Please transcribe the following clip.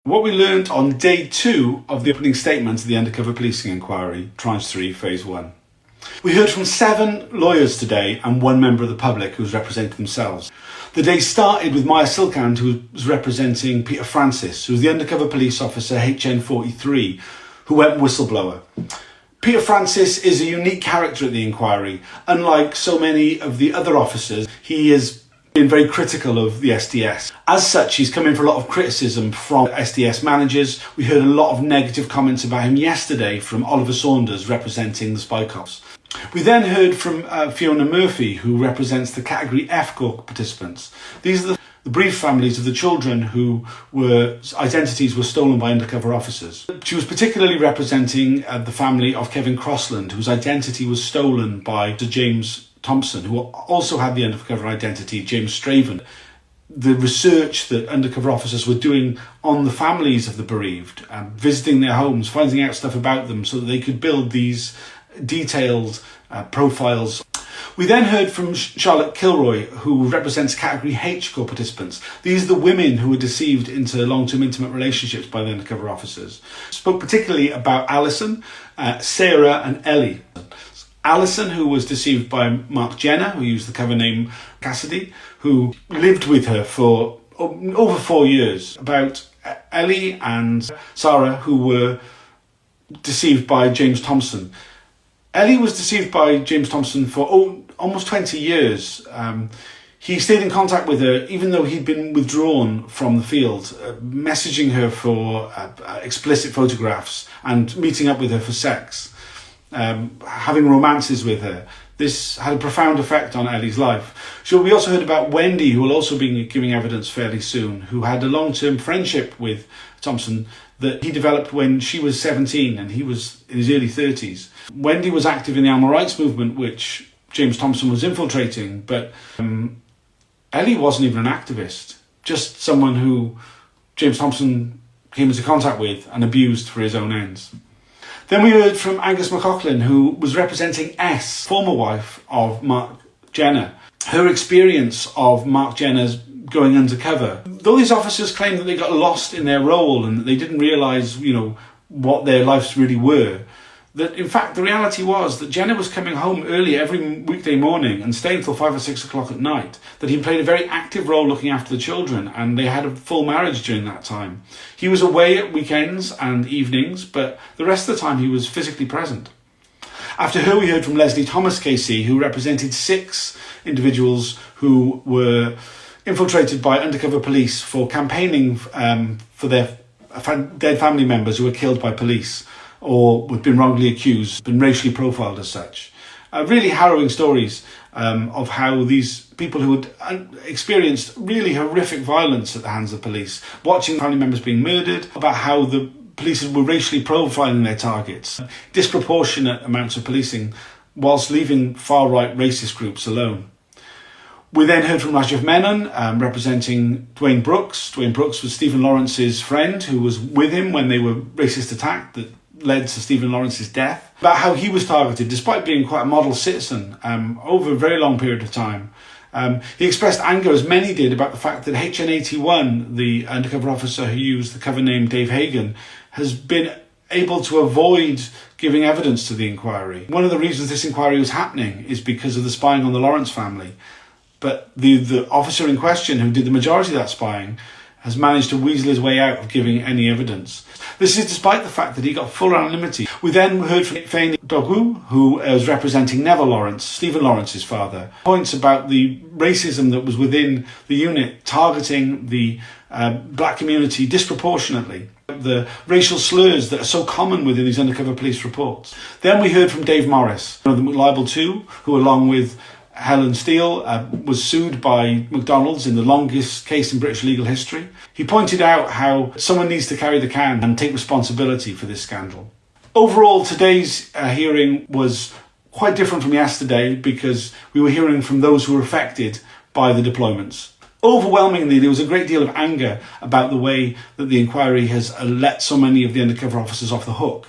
What we learned on day 2 of the opening statement of the Undercover Policing Inquiry, Tranche 3, Phase 1. We heard from 7 lawyers today and 1 member of the public who was representing themselves. The day started with Maya Silkand, who was representing Peter Francis, who was the undercover police officer HN43, who went whistleblower. Peter Francis is a unique character at the inquiry. Unlike so many of the other officers, he has been very critical of the SDS. As such, he's come in for a lot of criticism from SDS managers. We heard a lot of negative comments about him yesterday from Oliver Saunders, representing the Spycops. We then heard from Fiona Murphy, who represents the Category F Corps participants. These are the bereaved families of the children whose identities were stolen by undercover officers. She was particularly representing the family of Kevin Crossland, whose identity was stolen by Sir James Thompson, who also had the undercover identity, James Straven. The research that undercover officers were doing on the families of the bereaved, visiting their homes, finding out stuff about them so that they could build these detailed profiles. We then heard from Charlotte Kilroy, who represents Category H Corps participants. These are the women who were deceived into long-term intimate relationships by the undercover officers. Spoke particularly about Alison, Sarah and Ellie. Alison, who was deceived by Mark Jenner, who used the cover name Cassidy, who lived with her for over 4 years. About Ellie and Sarah, who were deceived by James Thompson. Ellie was deceived by James Thompson for almost 20 years. He stayed in contact with her even though he'd been withdrawn from the field, messaging her for explicit photographs and meeting up with her for sex. Having romances with her. This had a profound effect on Ellie's life. So we also heard about Wendy, who will also be giving evidence fairly soon, who had a long-term friendship with Thompson that he developed when she was 17 and he was in his early 30s. Wendy was active in the animal rights movement, which James Thompson was infiltrating, but Ellie wasn't even an activist, just someone who James Thompson came into contact with and abused for his own ends. Then we heard from Angus McLaughlin, who was representing S, former wife of Mark Jenner. Her experience of Mark Jenner's going undercover. Though these officers claimed that they got lost in their role and that they didn't realise, what their lives really were, that in fact the reality was that Jenner was coming home early every weekday morning and staying till 5 or 6 o'clock at night, that he played a very active role looking after the children, and they had a full marriage during that time. He was away at weekends and evenings, but the rest of the time he was physically present. After her, we heard from Leslie Thomas KC, who represented 6 individuals who were infiltrated by undercover police for campaigning for their dead family members who were killed by police or had been wrongly accused, been racially profiled as such. Really harrowing stories of how these people who had experienced really horrific violence at the hands of police, watching family members being murdered, about how the police were racially profiling their targets, disproportionate amounts of policing, whilst leaving far-right racist groups alone. We then heard from Rajiv Menon, representing Dwayne Brooks. Dwayne Brooks was Stephen Lawrence's friend who was with him when they were racist attacked that led to Stephen Lawrence's death, about how he was targeted despite being quite a model citizen over a very long period of time. He expressed anger, as many did, about the fact that HN81, the undercover officer who used the cover name Dave Hagen, has been able to avoid giving evidence to the inquiry. One of the reasons this inquiry was happening is because of the spying on the Lawrence family. But the officer in question, who did the majority of that spying, has managed to weasel his way out of giving any evidence. This is despite the fact that he got full anonymity. We then heard from Fane Dogu, who was representing Neville Lawrence, Stephen Lawrence's father. Points about the racism that was within the unit, targeting the black community disproportionately. The racial slurs that are so common within these undercover police reports. Then we heard from Dave Morris, one of the liable 2, who along with Helen Steele was sued by McDonald's in the longest case in British legal history. He pointed out how someone needs to carry the can and take responsibility for this scandal. Overall, today's hearing was quite different from yesterday because we were hearing from those who were affected by the deployments. Overwhelmingly, there was a great deal of anger about the way that the inquiry has let so many of the undercover officers off the hook.